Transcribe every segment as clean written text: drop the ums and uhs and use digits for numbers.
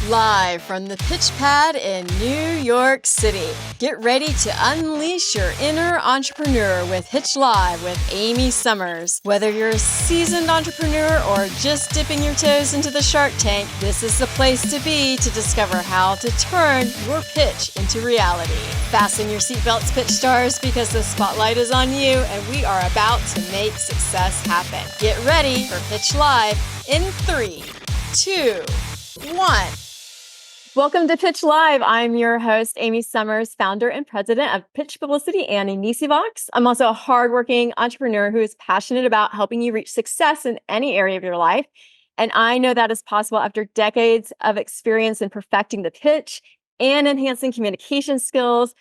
Live from the Pitch Pad in New York City. Get ready to unleash your inner entrepreneur with Pitch Live with Amy Summers. Whether you're a seasoned entrepreneur or just dipping your toes into the Shark Tank, this is the place to be to discover how to turn your pitch into reality. Fasten your seatbelts, pitch stars, because the spotlight is on you and we are about to make success happen. Get ready for Pitch Live in 3, 2, 1. Welcome to Pitch Live. I'm your host, Amy Summers, founder and president of Pitch Publicity and Vox. I'm also a hardworking entrepreneur who is passionate about helping you reach success in any area of your life. And I know that is possible after decades of experience in perfecting the pitch and enhancing communication skills,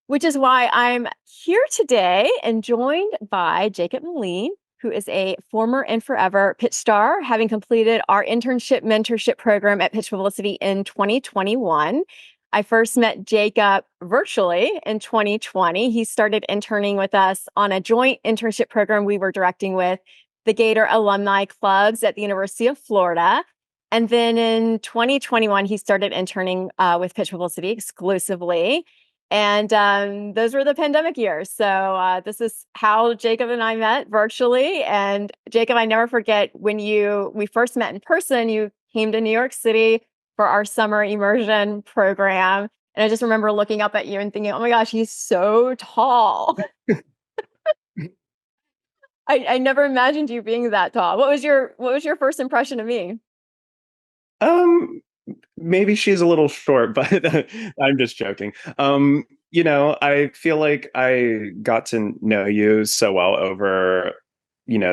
which is why I'm here today and joined by Jacob McLean, who is a former and forever pitch star, having completed our internship mentorship program at Pitch Publicity in 2021. I first met Jacob virtually in 2020. He started interning with us on a joint internship program we were directing with the Gator alumni clubs at the University of Florida. And then in 2021, he started interning with Pitch Publicity exclusively. And those were the pandemic years. So this is how Jacob and I met virtually. And Jacob, I never forget when we first met in person, you came to New York City for our summer immersion program. And I just remember looking up at you and thinking, oh my gosh, he's so tall. I never imagined you being that tall. What was your first impression of me? Maybe she's a little short, but I'm just joking. I feel like I got to know you so well over,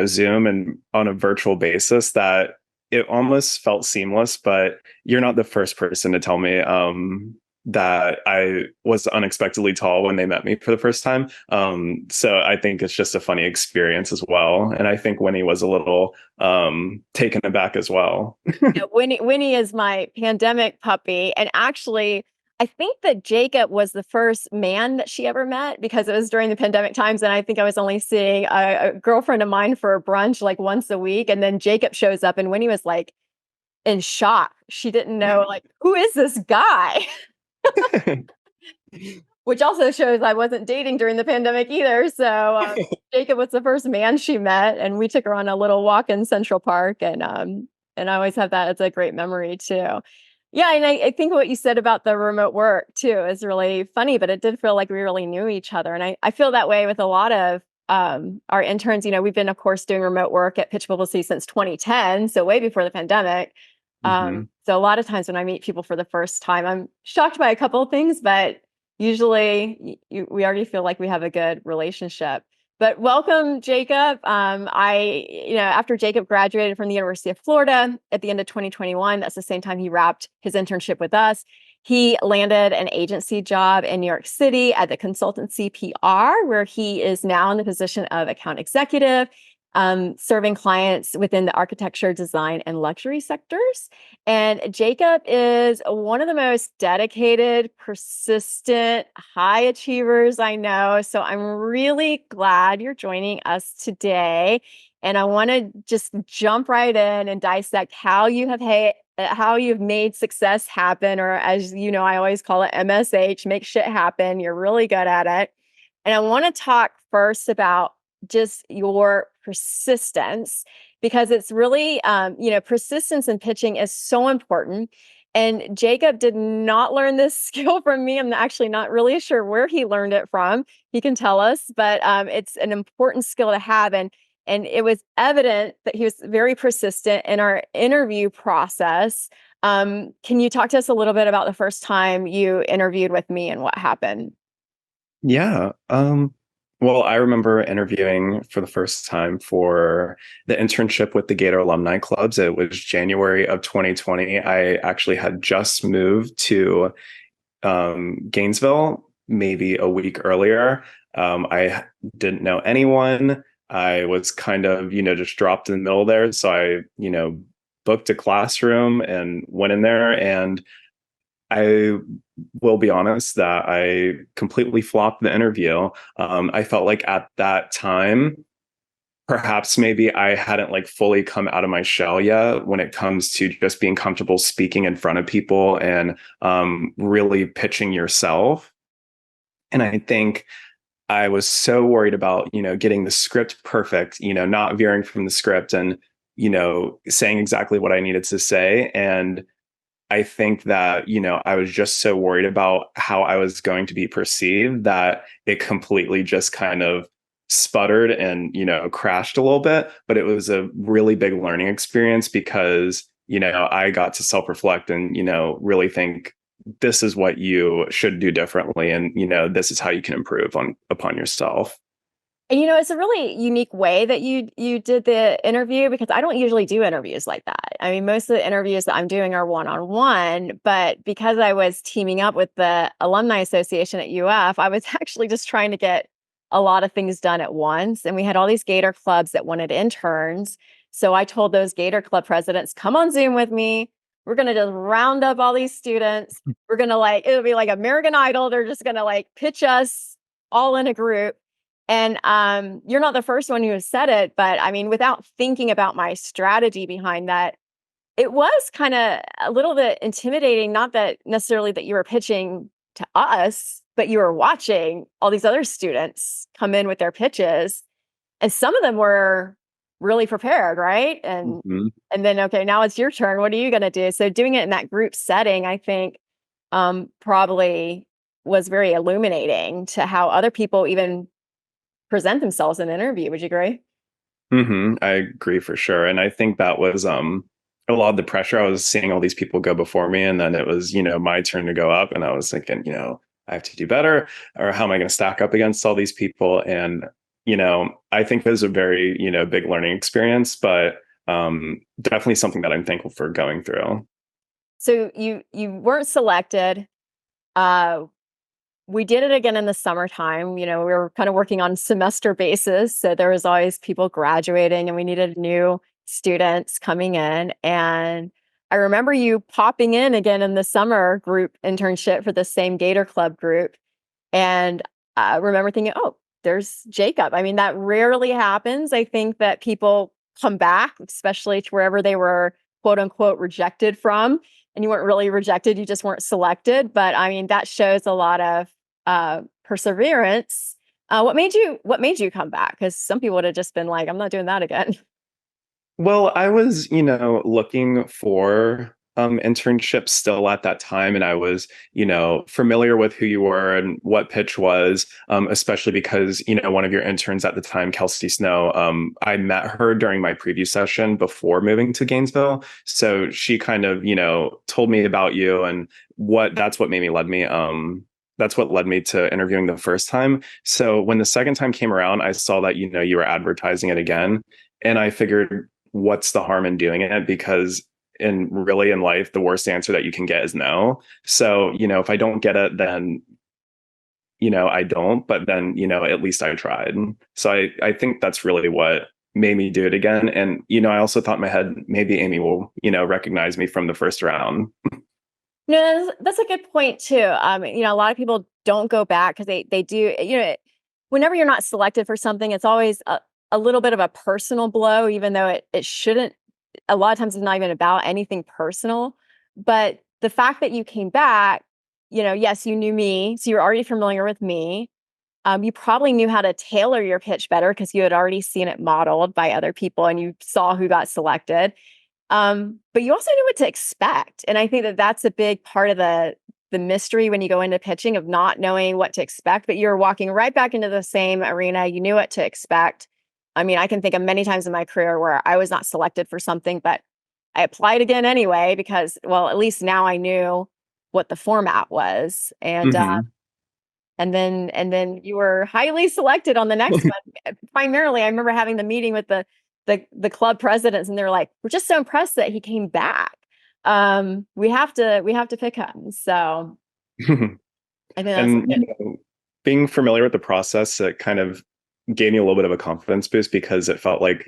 Zoom and on a virtual basis that it almost felt seamless, but you're not the first person to tell me that I was unexpectedly tall when they met me for the first time. So I think it's just a funny experience as well. And I think Winnie was a little taken aback as well. Yeah, Winnie is my pandemic puppy. And actually, I think that Jacob was the first man that she ever met because it was during the pandemic times. And I think I was only seeing a girlfriend of mine for a brunch like once a week. And then Jacob shows up and Winnie was like in shock. She didn't know, like, who is this guy? Which also shows I wasn't dating during the pandemic either. So Jacob was the first man she met, and we took her on a little walk in Central Park, and I always have that as a great memory too. Yeah, and I think what you said about the remote work too is really funny, but it did feel like we really knew each other, and I feel that way with a lot of our interns. We've been, of course, doing remote work at Pitch Publicity since 2010, so way before the pandemic. So a lot of times when I meet people for the first time, I'm shocked by a couple of things, but usually we already feel like we have a good relationship. But welcome, Jacob. After Jacob graduated from the University of Florida at the end of 2021, that's the same time he wrapped his internship with us. He landed an agency job in New York City at the CONSULTANCY PR, where he is now in the position of account executive, serving clients within the architecture, design, and luxury sectors. And Jacob is one of the most dedicated, persistent, high achievers I know. So I'm really glad you're joining us today. And I want to just jump right in and dissect how you've made success happen, or as you know, I always call it MSH, make shit happen. You're really good at it. And I want to talk first about just your persistence, because it's really, persistence in pitching is so important. And Jacob did not learn this skill from me. I'm actually not really sure where he learned it from. He can tell us, but it's an important skill to have. And it was evident that he was very persistent in our interview process. Can you talk to us a little bit about the first time you interviewed with me and what happened? Yeah. Well, I remember interviewing for the first time for the internship with the Gator alumni clubs. It was January of 2020. I actually had just moved to Gainesville maybe a week earlier. I didn't know anyone. I was kind of, just dropped in the middle there. So I, booked a classroom and went in there, and I will be honest that I completely flopped the interview. I felt like at that time, perhaps maybe I hadn't like fully come out of my shell yet when it comes to just being comfortable speaking in front of people and really pitching yourself. And I think I was so worried about, getting the script perfect, not veering from the script and, saying exactly what I needed to say. And I think that, I was just so worried about how I was going to be perceived that it completely just kind of sputtered and, crashed a little bit. But it was a really big learning experience because, I got to self-reflect and, really think this is what you should do differently. And, this is how you can improve upon yourself. And it's a really unique way that you did the interview, because I don't usually do interviews like that. I mean, most of the interviews that I'm doing are one-on-one, but because I was teaming up with the Alumni Association at UF, I was actually just trying to get a lot of things done at once. And we had all these Gator clubs that wanted interns. So I told those Gator club presidents, come on Zoom with me. We're going to just round up all these students. We're going to it'll be like American Idol. They're just going to pitch us all in a group. And you're not the first one who has said it, but I mean, without thinking about my strategy behind that, it was kind of a little bit intimidating. Not that necessarily that you were pitching to us, but you were watching all these other students come in with their pitches, and some of them were really prepared, right? And then, okay, now it's your turn. What are you going to do? So doing it in that group setting, I think, probably was very illuminating to how other people even present themselves in an interview. Would you agree? I agree for sure. And I think that was a lot of the pressure. I was seeing all these people go before me, and then it was, my turn to go up. And I was thinking, I have to do better, or how am I going to stack up against all these people? And, I think it was a very, big learning experience, but definitely something that I'm thankful for going through. So you weren't selected. We did it again in the summertime. We were kind of working on semester basis. So there was always people graduating and we needed new students coming in. And I remember you popping in again in the summer group internship for the same Gator Club group. And I remember thinking, oh, there's Jacob. I mean, that rarely happens. I think that people come back, especially to wherever they were, quote unquote, rejected from. And you weren't really rejected, you just weren't selected. But I mean, that shows a lot of perseverance. What made you come back? Because some people would have just been like, I'm not doing that again. Well, I was, looking for internships still at that time. And I was, familiar with who you were and what Pitch was, especially because, one of your interns at the time, Kelsey Snow, I met her during my preview session before moving to Gainesville. So she kind of, told me about you, and that's what led me to interviewing the first time. So when the second time came around, I saw that, you were advertising it again. And I figured, what's the harm in doing it? Because in life, the worst answer that you can get is no. So, if I don't get it, then, I don't, but then, at least I tried. So I think that's really what made me do it again. And, I also thought in my head, maybe Amy will, recognize me from the first round. No, that's a good point too. A lot of people don't go back because they do, whenever you're not selected for something, it's always a little bit of a personal blow, even though it shouldn't. A lot of times it's not even about anything personal. But the fact that you came back, yes, you knew me, so you're already familiar with me. You probably knew how to tailor your pitch better because you had already seen it modeled by other people and you saw who got selected. But you also knew what to expect. And I think that that's a big part of the mystery when you go into pitching, of not knowing what to expect, but you're walking right back into the same arena. You knew what to expect. I mean, I can think of many times in my career where I was not selected for something, but I applied again anyway, because, well, at least now I knew what the format was. And, and then you were highly selected on the next one. Primarily, I remember having the meeting with the club presidents, and they were like, we're just so impressed that he came back. We have to pick him. So I think that's and being familiar with the process, it kind of gave me a little bit of a confidence boost, because it felt like,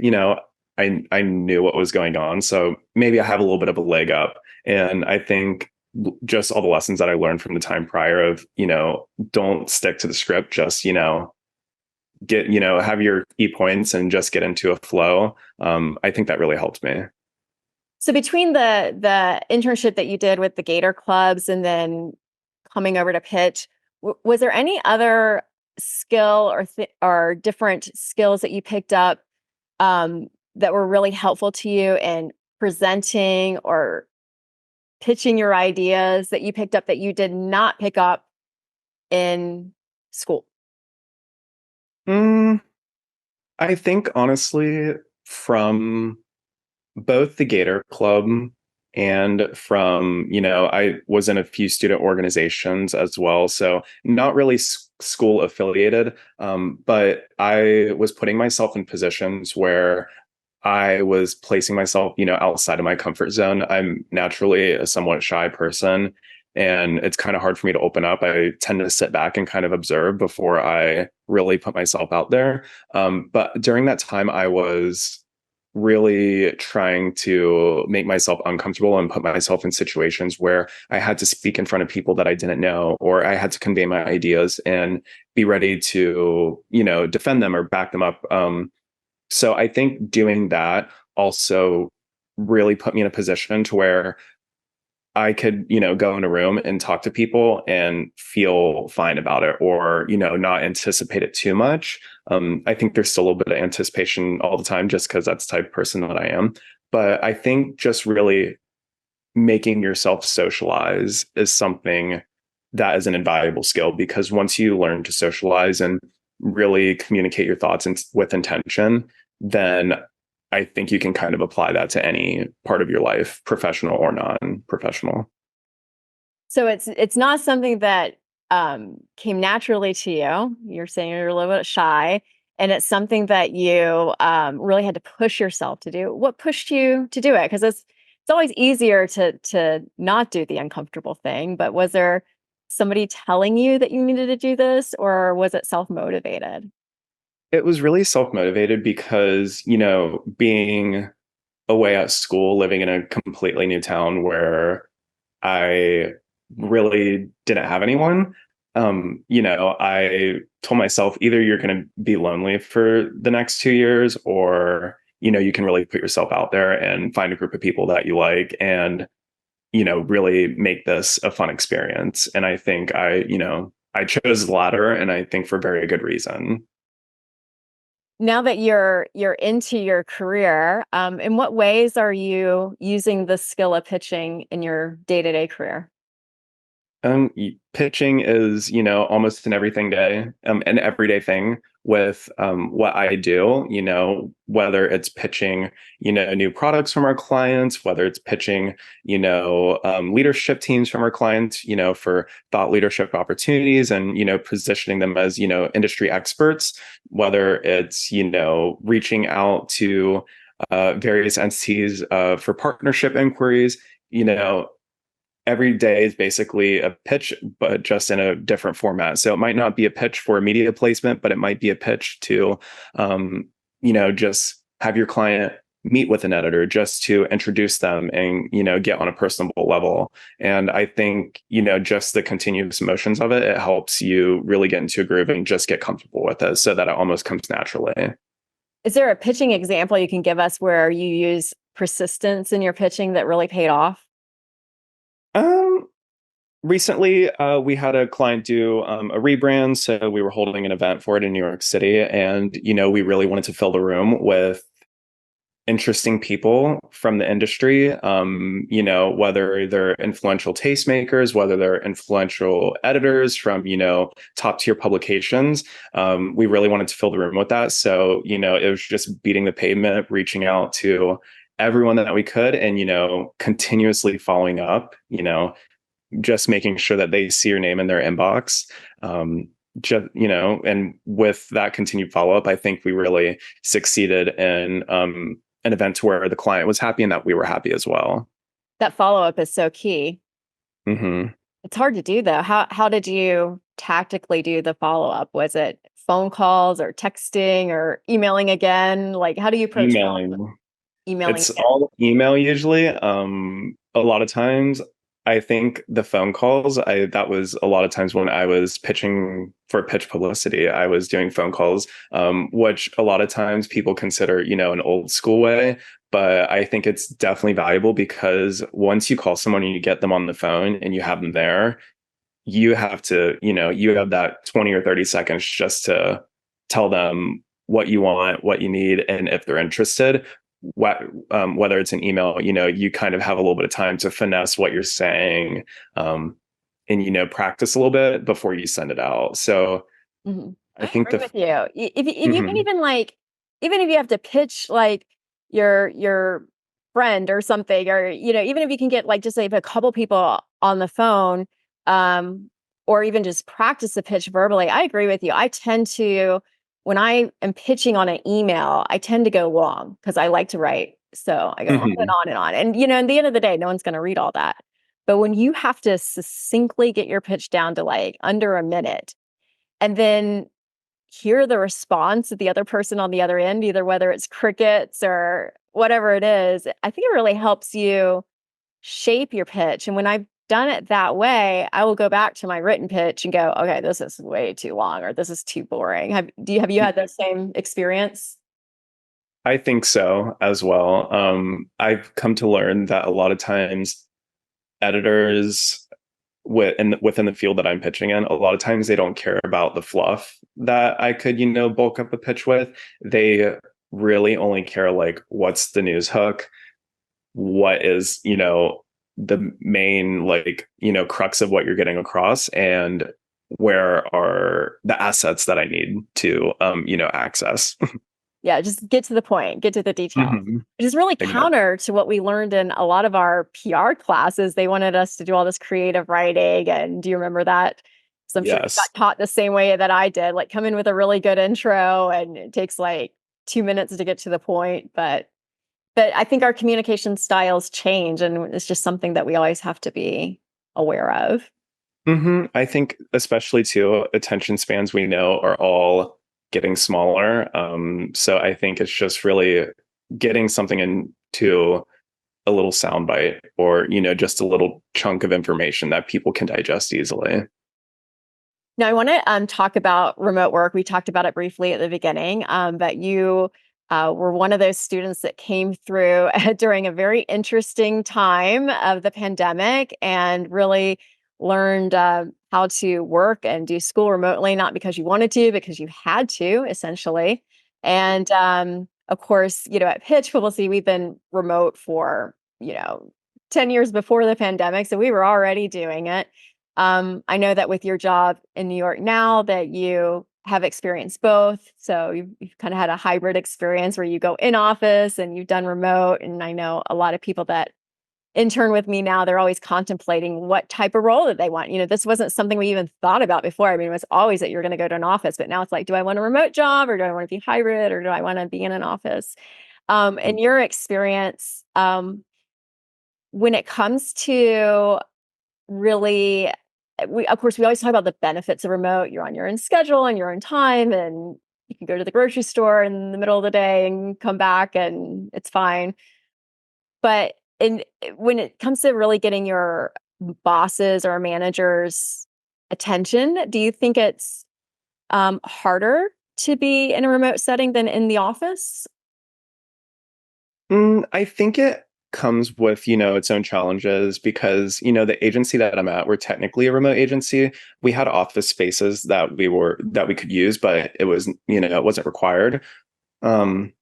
I knew what was going on. So maybe I have a little bit of a leg up. And I think just all the lessons that I learned from the time prior of, don't stick to the script, just, get, have your key points and just get into a flow. I think that really helped me. So between the internship that you did with the Gator clubs and then coming over to pitch, was there any other skill or different skills that you picked up that were really helpful to you in presenting or pitching your ideas that you picked up that you did not pick up in school? Mm, I think honestly, from both the Gator Club and from, I was in a few student organizations as well. So not really school affiliated, but I was putting myself in positions where I was placing myself, outside of my comfort zone. I'm naturally a somewhat shy person, and it's kind of hard for me to open up. I tend to sit back and kind of observe before I really put myself out there. But during that time, I was really trying to make myself uncomfortable and put myself in situations where I had to speak in front of people that I didn't know, or I had to convey my ideas and be ready to, defend them or back them up. So I think doing that also really put me in a position to where I could, go in a room and talk to people and feel fine about it, or, not anticipate it too much. I think there's still a little bit of anticipation all the time just because that's the type of person that I am. But I think just really making yourself socialize is something that is an invaluable skill, because once you learn to socialize and really communicate your thoughts with intention, then I think you can kind of apply that to any part of your life, professional or non-professional. So it's not something that came naturally to you. You're saying you're a little bit shy, and it's something that you really had to push yourself to do. What pushed you to do it? Because it's always easier to not do the uncomfortable thing. But was there somebody telling you that you needed to do this, or was it self-motivated? It was really self-motivated because, being away at school, living in a completely new town where I really didn't have anyone. I told myself either you're going to be lonely for the next 2 years, or, you can really put yourself out there and find a group of people that you like and, really make this a fun experience. And I think I chose the latter, and I think for very good reason. Now that you're into your career, in what ways are you using the skill of pitching in your day-to-day career? Pitching is, almost an everyday thing with what I do, whether it's pitching, new products from our clients, whether it's pitching, leadership teams from our clients, for thought leadership opportunities and, positioning them as, industry experts, whether it's, reaching out to various entities for partnership inquiries, every day is basically a pitch, but just in a different format. So it might not be a pitch for a media placement, but it might be a pitch to, just have your client meet with an editor just to introduce them and, get on a personable level. And I think, just the continuous motions of it, it helps you really get into a groove and just get comfortable with it so that it almost comes naturally. Is there a pitching example you can give us where you use persistence in your pitching that really paid off? Um, Recently, we had a client do a rebrand. So we were holding an event for it in New York City. And, we really wanted to fill the room with interesting people from the industry, whether they're influential tastemakers, whether they're influential editors from, top tier publications. We really wanted to fill the room with that. So, it was just beating the pavement, reaching out to everyone that we could and, continuously following up, just making sure that they see your name in their inbox. Just, and with that continued follow up, I think we really succeeded in an event where the client was happy and that we were happy as well. That follow-up is so key. Hmm. It's hard to do though. How did you tactically do the follow-up? Was it phone calls or texting or emailing again? Like how do you approach follow-up? Emailing. Emailing It's again. all email usually. A lot of times I think the phone calls, that was a lot of times when I was pitching for pitch publicity, I was doing phone calls, which a lot of times people consider, an old school way. But I think it's definitely valuable because once you call someone and you get them on the phone and you have them there, you have to, you have that 20 or 30 seconds just to tell them what you want, what you need, and if they're interested. Whether it's an email, you kind of have a little bit of time to finesse what you're saying, um, and practice a little bit before you send it out. So I I think agree the with you. If you can mhm, even like, even if you have to pitch like your friend or something, or even if you can get like just like a couple people on the phone, um, or even just practice the pitch verbally. I agree with you. I tend to, when I am pitching on an email, I tend to go long because I like to write. So I go on and mhm, on and on. And at the end of the day, no one's going to read all that. But when you have to succinctly get your pitch down to like under a minute, and then hear the response of the other person on the other end, either whether it's crickets or whatever it is, I think it really helps you shape your pitch. And when I've done it that way, I will go back to my written pitch and go, okay, this is way too long or this is too boring. Have you had the same experience? I think so as well. I've come to learn that a lot of times editors within the field that I'm pitching in, a lot of times they don't care about the fluff that I could, bulk up a pitch with. They really only care like what's the news hook, what is, the main like, crux of what you're getting across, and where are the assets that I need to access. Yeah, just get to the point, get to the details. Mhm. Which is really Exactly. counter to what we learned in a lot of our PR classes. They wanted us to do all this creative writing. And do you remember that? So I'm sure you got Yes. taught the same way that I did, like come in with a really good intro and it takes like 2 minutes to get to the point. But I think our communication styles change and it's just something that we always have to be aware of. I think especially too, attention spans we know are all getting smaller. So I think it's just really getting something into a little soundbite or, just a little chunk of information that people can digest easily. Now, I want to talk about remote work. We talked about it briefly at the beginning, but you were one of those students that came through during a very interesting time of the pandemic and really learned how to work and do school remotely, not because you wanted to, because you had to, essentially. And of course, at Pitch Publicity, we've been remote for, 10 years before the pandemic. So we were already doing it. I know that with your job in New York now that you have experienced both. So you've kind of had a hybrid experience where you go in office and you've done remote. And I know a lot of people that intern with me now, they're always contemplating what type of role that they want. This wasn't something we even thought about before. I mean, it was always that you're going to go to an office, but now it's like, do I want a remote job or do I want to be hybrid or do I want to be in an office? In your experience, when it comes to really we of course we always talk about the benefits of remote. You're on your own schedule and your own time and you can go to the grocery store in the middle of the day and come back and it's fine. But when it comes to really getting your bosses or managers attention, do you think it's harder to be in a remote setting than in the office? I think it comes with, its own challenges because, the agency that I'm at, we're technically a remote agency. We had office spaces that we could use, but it was, it wasn't required. Um,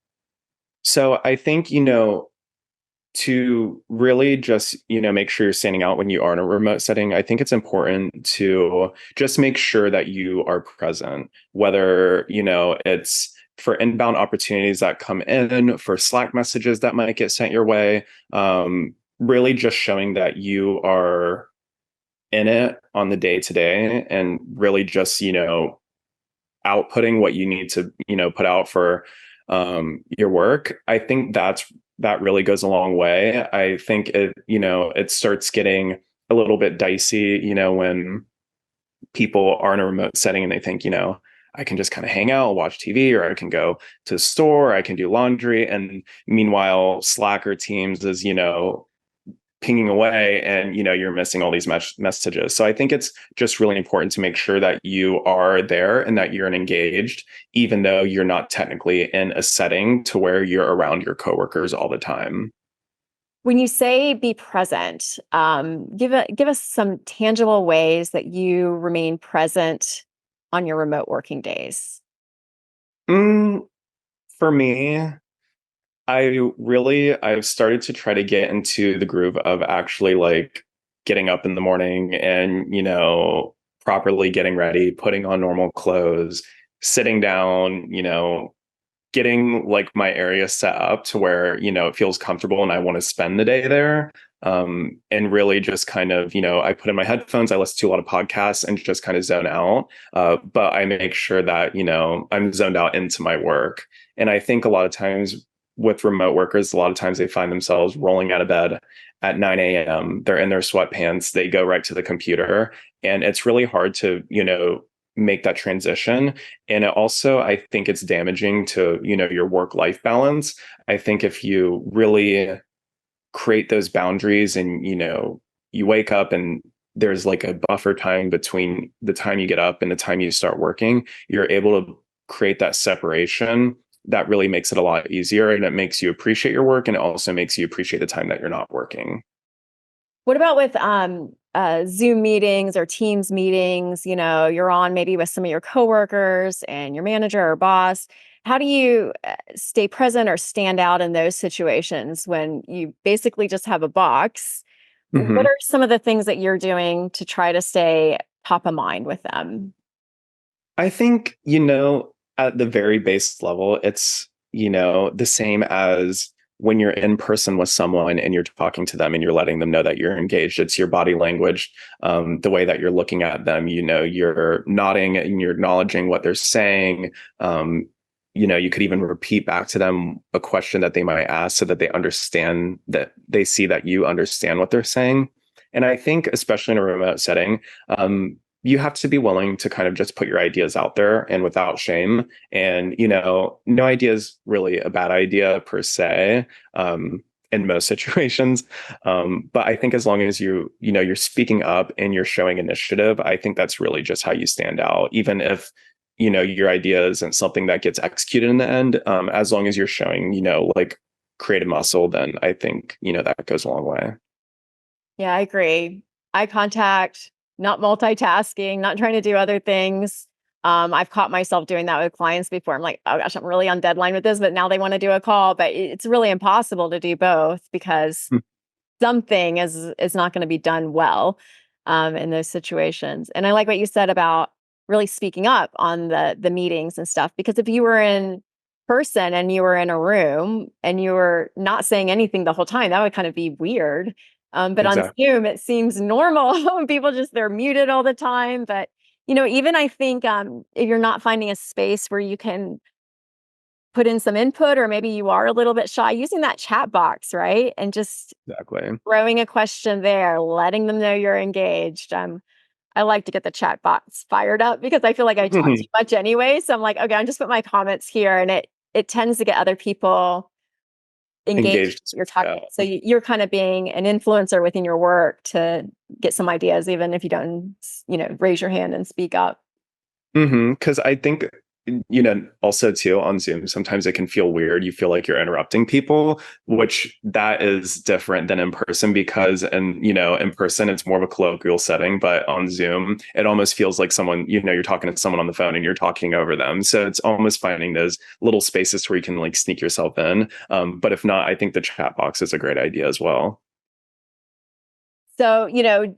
so I think, to really just, make sure you're standing out when you are in a remote setting, I think it's important to just make sure that you are present, whether, it's for inbound opportunities that come in, for Slack messages that might get sent your way, really just showing that you are in it on the day to day and really just, outputting what you need to, put out for your work. I think that really goes a long way. I think it starts getting a little bit dicey, when people are in a remote setting and they think, I can just kind of hang out, watch TV, or I can go to the store, I can do laundry. And meanwhile, Slack or Teams is, pinging away and you're missing all these messages. So I think it's just really important to make sure that you are there and that you're engaged, even though you're not technically in a setting to where you're around your coworkers all the time. When you say be present, give us some tangible ways that you remain present on your remote working days. mm, for me, I've started to try to get into the groove of actually like getting up in the morning and, properly getting ready, putting on normal clothes, sitting down, getting like my area set up to where, it feels comfortable and I want to spend the day there. And really just kind of, I put in my headphones, I listen to a lot of podcasts and just kind of zone out. But I make sure that, I'm zoned out into my work. And I think a lot of times with remote workers, a lot of times they find themselves rolling out of bed at 9 a.m. They're in their sweatpants, they go right to the computer. And it's really hard to, make that transition. And it also, I think it's damaging to, your work-life balance. I think if you really create those boundaries and, you wake up and there's like a buffer time between the time you get up and the time you start working, you're able to create that separation that really makes it a lot easier, and it makes you appreciate your work, and it also makes you appreciate the time that you're not working. What about with Zoom meetings or Teams meetings? You're on maybe with some of your coworkers and your manager or boss. How do you stay present or stand out in those situations when you basically just have a box? What Mhm. are some of the things that you're doing to try to stay top of mind with them? I think, at the very base level, it's, the same as when you're in person with someone and you're talking to them and you're letting them know that you're engaged. It's your body language, the way that you're looking at them, you're nodding and you're acknowledging what they're saying. You could even repeat back to them a question that they might ask so that they understand, that they see that you understand what they're saying. And I think, especially in a remote setting, you have to be willing to kind of just put your ideas out there and without shame. And, no idea is really a bad idea per se, in most situations. But I think as long as you're speaking up and you're showing initiative, I think that's really just how you stand out. Even if, your idea isn't something that gets executed in the end, as long as you're showing, like creative muscle, then I think, that goes a long way. Yeah, I agree. Eye contact, not multitasking, not trying to do other things. I've caught myself doing that with clients before. I'm like, oh gosh, I'm really on deadline with this, but now they want to do a call. But it's really impossible to do both because something is not going to be done well in those situations. And I like what you said about really speaking up on the meetings and stuff. Because if you were in person and you were in a room and you were not saying anything the whole time, that would kind of be weird. But on Exactly. Zoom, it seems normal. People just they're muted all the time. But even I think if you're not finding a space where you can put in some input, or maybe you are a little bit shy, using that chat box, right? And just Exactly. throwing a question there, letting them know you're engaged. I like to get the chat box fired up because I feel like I talk too much anyway. So I'm like, okay, I'm just put my comments here, and it tends to get other people engaged Engaged. when you're talking. Yeah. So you're kind of being an influencer within your work to get some ideas, even if you don't, raise your hand and speak up. Because I think, also too on Zoom, sometimes it can feel weird. You feel like you're interrupting people, which that is different than in person because, and in person, it's more of a colloquial setting, but on Zoom, it almost feels like someone, you're talking to someone on the phone and you're talking over them. So it's almost finding those little spaces where you can like sneak yourself in. But if not, I think the chat box is a great idea as well. So,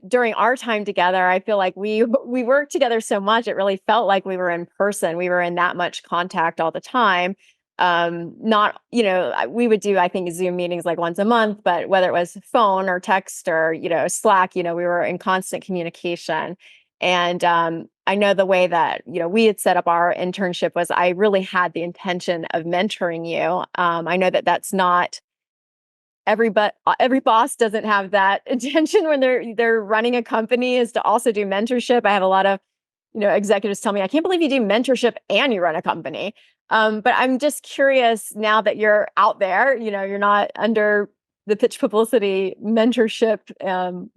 during our time together, I feel like we worked together so much, it really felt like we were in person. We were in that much contact all the time. Not, we would do, I think, Zoom meetings like once a month, but whether it was phone or text or, Slack, we were in constant communication. And I know the way that, we had set up our internship was I really had the intention of mentoring you. I know that that's not every boss doesn't have that intention when they're running a company, is to also do mentorship. I have a lot of executives tell me, I can't believe you do mentorship and you run a company. But I'm just curious now that you're out there, you're not under the Pitch Publicity mentorship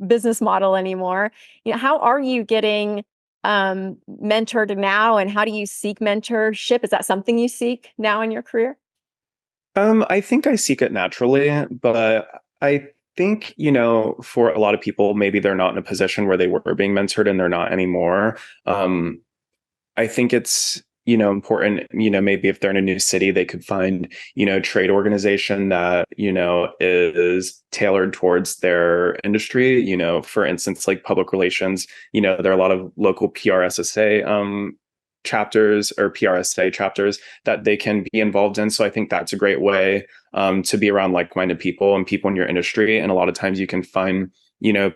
business model anymore. How are you getting mentored now, and how do you seek mentorship? Is that something you seek now in your career? I think I seek it naturally, but I think, for a lot of people, maybe they're not in a position where they were being mentored and they're not anymore. I think it's, important, maybe if they're in a new city, they could find, trade organization that, is tailored towards their industry. For instance, like public relations, there are a lot of local PRSSA chapters or PRSA chapters that they can be involved in. So I think that's a great way to be around like-minded people and people in your industry. And a lot of times you can find,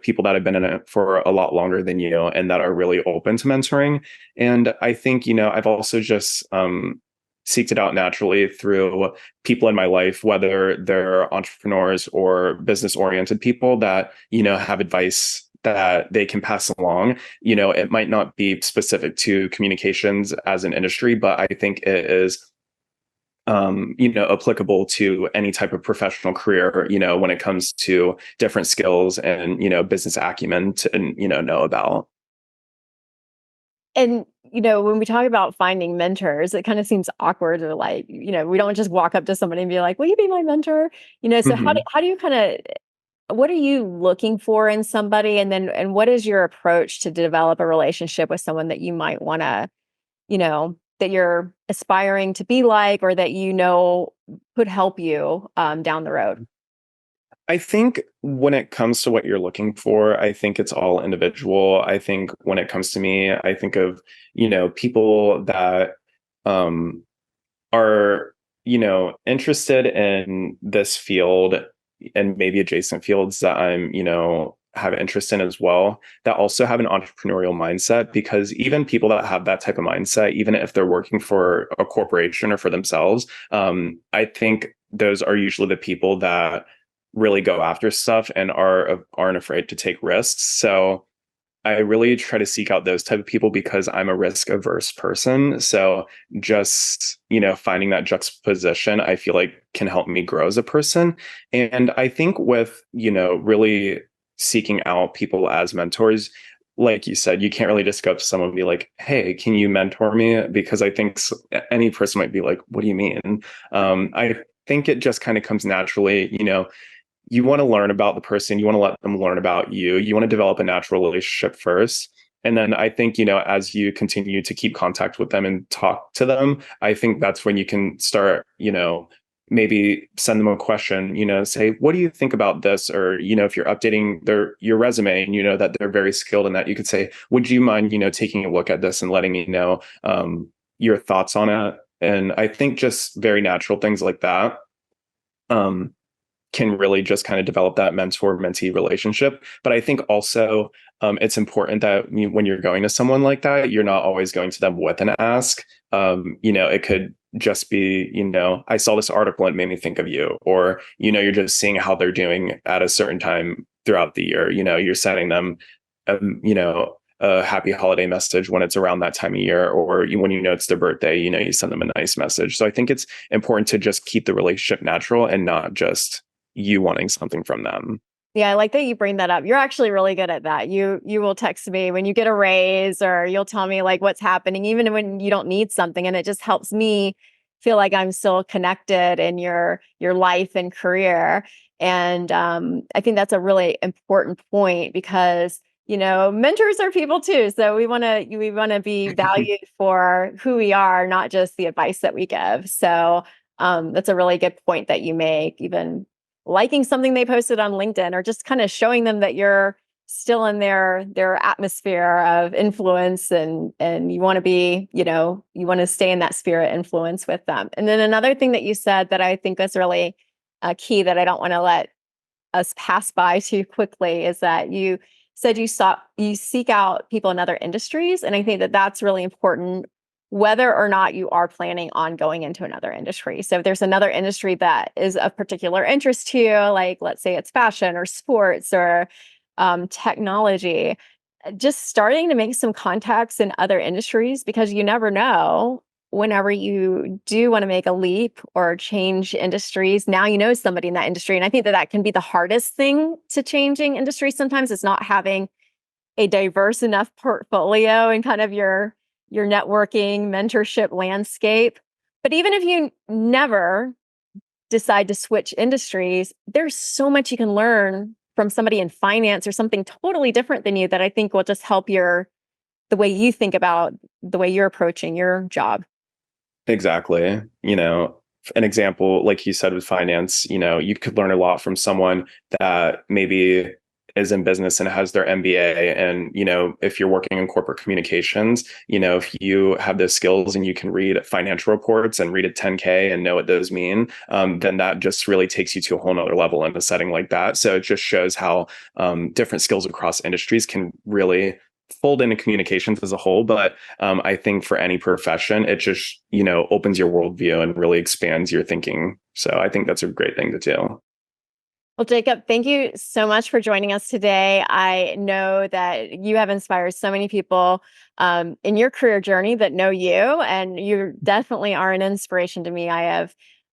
people that have been in it for a lot longer than you and that are really open to mentoring. And I think, I've also just seeked it out naturally through people in my life, whether they're entrepreneurs or business oriented people that, have advice that they can pass along. It might not be specific to communications as an industry, but I think it is applicable to any type of professional career, when it comes to different skills and, business acumen to, know about. And, when we talk about finding mentors, it kind of seems awkward, or like, we don't just walk up to somebody and be like, will you be my mentor? So Mhm. how do you kind of, what are you looking for in somebody? And what is your approach to develop a relationship with someone that you might want to, that you're aspiring to be like, or that, could help you down the road? I think when it comes to what you're looking for, I think it's all individual. I think when it comes to me, I think of, people that um, are, interested in this field and maybe adjacent fields that I'm, have interest in as well, that also have an entrepreneurial mindset. Because even people that have that type of mindset, even if they're working for a corporation or for themselves, I think those are usually the people that really go after stuff and aren't afraid to take risks. So I really try to seek out those type of people because I'm a risk averse person. So just, finding that juxtaposition, I feel like can help me grow as a person. And I think with, really seeking out people as mentors, like you said, you can't really just go up to someone and be like, hey, can you mentor me? Because I think any person might be like, what do you mean? I think it just kind of comes naturally, you want to learn about the person, you want to let them learn about you, you want to develop a natural relationship first. And then I think, as you continue to keep contact with them and talk to them, I think that's when you can start, maybe send them a question, say, what do you think about this? Or, if you're updating your resume and that they're very skilled in that, you could say, would you mind, taking a look at this and letting me know your thoughts on it? And I think just very natural things like that. Um, can really just kind of develop that mentor-mentee relationship. But I think also it's important that when you're going to someone like that, you're not always going to them with an ask. It could just be, I saw this article and it made me think of you, or, you're just seeing how they're doing at a certain time throughout the year. You're sending them, a happy holiday message when it's around that time of year, or when it's their birthday, you send them a nice message. So I think it's important to just keep the relationship natural and not just you wanting something from them. Yeah, I like that you bring that up. You're actually really good at that. You will text me when you get a raise, or you'll tell me like what's happening, even when you don't need something. And it just helps me feel like I'm still connected in your life and career. And I think that's a really important point, because mentors are people too. So we want to be valued for who we are, not just the advice that we give. So that's a really good point that you make. Even liking something they posted on LinkedIn, or just kind of showing them that you're still in their atmosphere of influence, and you want to be, you want to stay in that sphere of influence with them. And then another thing that you said that I think is really key, that I don't want to let us pass by too quickly, is that you said you seek out people in other industries. And I think that that's really important, whether or not you are planning on going into another industry. So if there's another industry that is of particular interest to you, like let's say it's fashion or sports or technology, just starting to make some contacts in other industries, because you never know. whenever you do want to make a leap or change industries, now you know somebody in that industry. And I think that that can be the hardest thing to changing industries sometimes, is not having a diverse enough portfolio and kind of your networking, mentorship landscape. But even if you never decide to switch industries, there's so much you can learn from somebody in finance or something totally different than you that I think will just help the way you think about the way you're approaching your job. Exactly. An example, like you said, with finance, you could learn a lot from someone that maybe is in business and has their MBA. And, if you're working in corporate communications, if you have those skills and you can read financial reports and read a 10K and know what those mean, then that just really takes you to a whole nother level in a setting like that. So it just shows how different skills across industries can really fold into communications as a whole. But I think for any profession, it just, opens your worldview and really expands your thinking. So I think that's a great thing to do. Well, Jacob, thank you so much for joining us today. I know that you have inspired so many people in your career journey that know you, and you definitely are an inspiration to me. I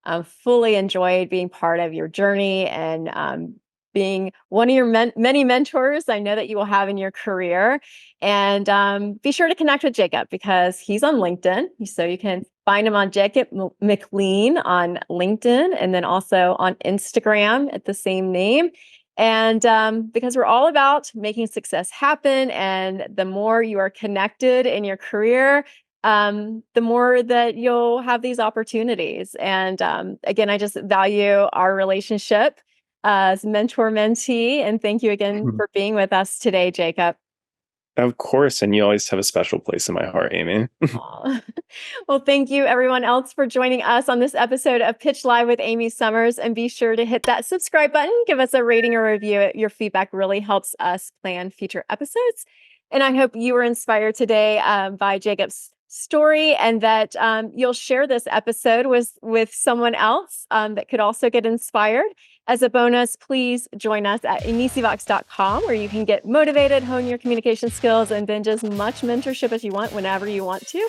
have fully enjoyed being part of your journey and being one of your many mentors I know that you will have in your career. And be sure to connect with Jacob because he's on LinkedIn. So you can find him on Jacob McLean on LinkedIn and then also on Instagram at the same name. And because we're all about making success happen. And the more you are connected in your career, the more that you'll have these opportunities. And again, I just value our relationship as mentor-mentee. And thank you again for being with us today, Jacob. Of course. And you always have a special place in my heart, Amy. Aw. Well, thank you everyone else for joining us on this episode of Pitch Live with Amy Summers. And be sure to hit that subscribe button, give us a rating or review. Your feedback really helps us plan future episodes. And I hope you were inspired today by Jacob's story and that you'll share this episode with someone else that could also get inspired. As a bonus, please join us at amysivox.com where you can get motivated, hone your communication skills, and binge as much mentorship as you want whenever you want to.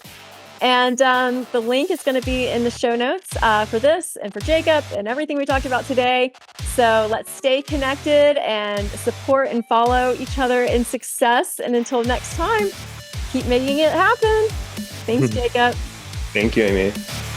And the link is going to be in the show notes for this and for Jacob and everything we talked about today. So let's stay connected and support and follow each other in success. And until next time, keep making it happen. Thanks, Jacob. Thank you, Amy.